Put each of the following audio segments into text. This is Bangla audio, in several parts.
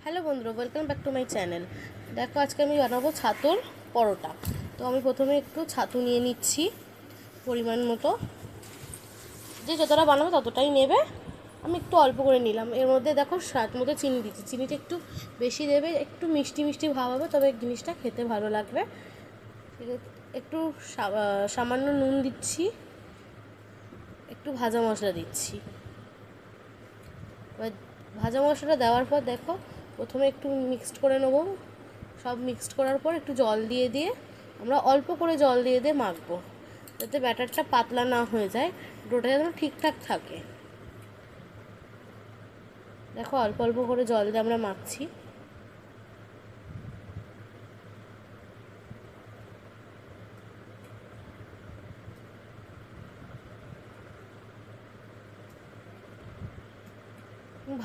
হ্যালো বন্ধুরা, welcome back to my channel. দেখো, আজকে আমি বানাবো ছাতুর পরোটা। তো আমি প্রথমে একটু ছাতু নিয়ে নিচ্ছি পরিমাণ মতো, যে যতটা বানাবো ততটাই নেবে। আমি একটু অল্প করে নিলাম। এর মধ্যে দেখো স্বাদ মতো চিনি দিচ্ছি। চিনিটা একটু বেশি দেবে, একটু মিষ্টি মিষ্টি ভাব হবে, তবে জিনিসটা খেতে ভালো লাগবে। ঠিক আছে, একটু সামান্য নুন দিচ্ছি, একটু ভাজা মশলা দিচ্ছি। এবার ভাজা মশলাটা দেওয়ার পর দেখো, প্রথমে একটু মিক্সড করে নেবো। সব মিক্সড করার পর একটু জল দিয়ে দিয়ে আমরা অল্প করে জল দিয়ে দিয়ে মাখবো, যাতে ব্যাটারটা পাতলা না হয়ে যায়, ডোটা যেন ঠিকঠাক থাকে। দেখো, অল্প অল্প করে জল দিয়ে আমরা মাখছি।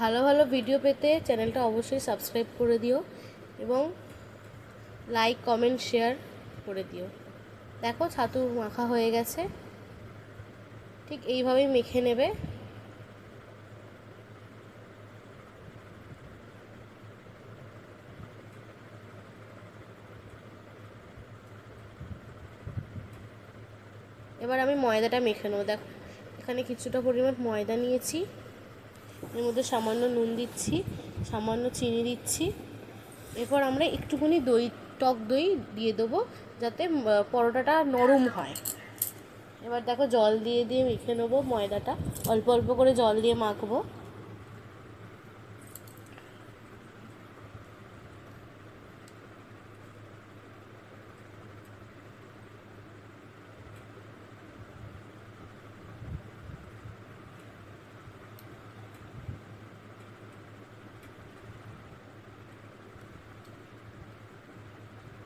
ভালো ভালো ভিডিও পেতে চ্যানেলটা অবশ্যই সাবস্ক্রাইব করে দিও এবং লাইক কমেন্ট শেয়ার করে দিও। দেখো, ছাতু মাখা হয়ে গেছে। ঠিক এইভাবেই মেখে নেবে। এবার আমি ময়দাটা মেখে নেবো। দেখো, এখানে কিছুটা পরিমাণ ময়দা নিয়েছি, এর মধ্যে সামান্য নুন দিচ্ছি, সামান্য চিনি দিচ্ছি। এরপর আমরা একটুখানি টক দই দিয়ে দেবো, যাতে পরোটাটা নরম হয়। এবার দেখো, জল দিয়ে দিয়ে মেখে নেবো ময়দাটা, অল্প অল্প করে জল দিয়ে মাখবো।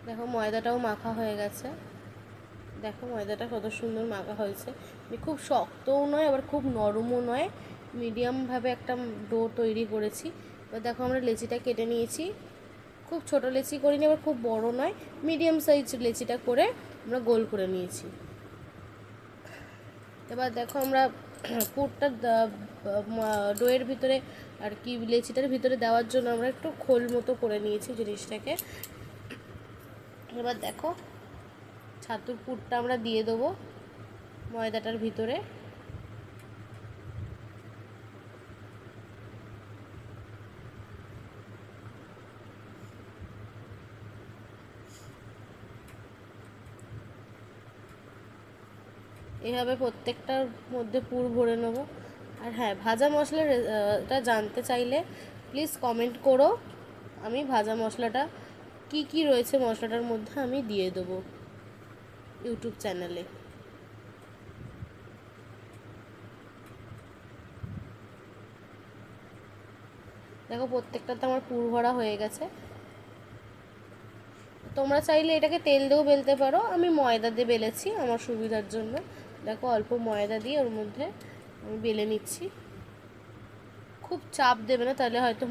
দেখো, ময়দাটাও মাখা হয়ে গেছে। দেখো, ময়দাটা কত সুন্দর মাখা হয়েছে। খুব শক্তও নয়, আবার খুব নরমও নয়, মিডিয়ামভাবে একটা ডো তৈরি করেছি। এবার দেখো, আমরা লেচিটা কেটে নিয়েছি। খুব ছোট লেচি করিনি, আবার খুব বড় নয়, মিডিয়াম সাইজ লেচিটা করে আমরা গোল করে নিয়েছি। এবার দেখো, আমরা পুরটা ডোয়ের ভিতরে আর কি লেচিটার ভিতরে দেওয়ার জন্য আমরা একটু খোল মতো করে নিয়েছি জিনিসটাকে। এবার দেখো, ছাতুর পুরটা আমরা দিয়ে দেবো ময়দাটার ভিতরে। এইভাবে প্রত্যেকটার মধ্যে পুর ভরে নেব। আর হ্যাঁ, ভাজা মশলাটা জানতে চাইলে প্লিজ কমেন্ট করো। আমি ভাজা মশলাটা কি কি রয়েছে মশলাটার মধ্যে আমি দিয়ে দেবো ইউটিউব চ্যানেলে। দেখো, প্রত্যেকটাতে আমার পুর ভরা হয়ে গেছে। তোমরা চাইলে এটাকে তেল দিয়েও বেলতে পারো, আমি ময়দা দিয়ে বেলেছি আমার সুবিধার জন্য। দেখো, অল্প ময়দা দিয়ে ওর মধ্যে আমি বেলে নিচ্ছি। খুব চাপ দেবে না, তাহলে হয়তো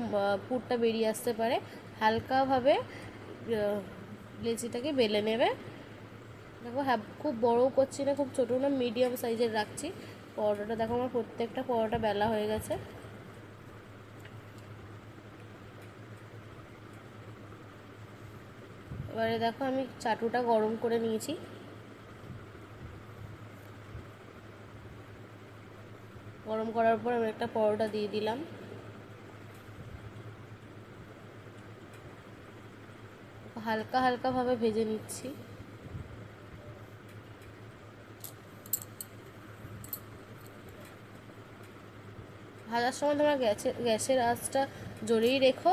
পুরটা বেরিয়ে আসতে পারে। হালকাভাবে লেচিটাকে বেলে নেবে। দেখো, হ্যাঁ, খুব বড়ও করছি না, খুব ছোটো না, মিডিয়াম সাইজের রাখছি পরোটাটা। দেখো, আমার প্রত্যেকটা পরোটা বেলা হয়ে গেছে। এবারে দেখো, আমি চাটুটা গরম করে নিয়েছি। গরম করার পর আমি একটা পরোটা দিয়ে দিলাম। হালকা হালকাভাবে ভেজে নিচ্ছি। ভাজার সময় তোমরা গ্যাসের আঁচটা জোরেই রেখো,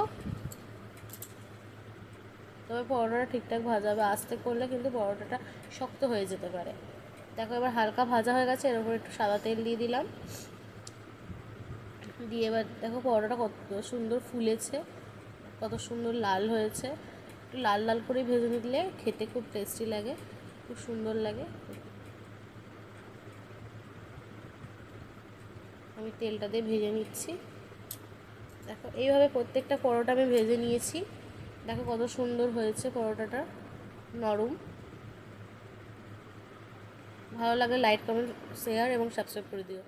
তবে পরোটাটা ঠিকঠাক ভাজা হবে। আস্তে করলে কিন্তু পরোটাটা শক্ত হয়ে যেতে পারে। দেখো, এবার হালকা ভাজা হয়ে গেছে, এর উপর একটু সাদা তেল দিয়ে দিলাম। দিয়ে এবার দেখো, পরোটাটা কত সুন্দর ফুলেছে, কত সুন্দর লাল হয়েছে। একটু লাল লাল করে ভেজে নিলে খেতে খুব টেস্টি লাগে, খুব সুন্দর লাগে। আমি তেলটা দিয়ে ভেজে নিচ্ছি। দেখো, এইভাবে প্রত্যেকটা পরোটা আমি ভেজে নিয়েছি। দেখো, কত সুন্দর হয়েছে পরোটাটা, নরম। ভালো লাগলে লাইক কমেন্ট শেয়ার এবং সাবস্ক্রাইব করে দিও।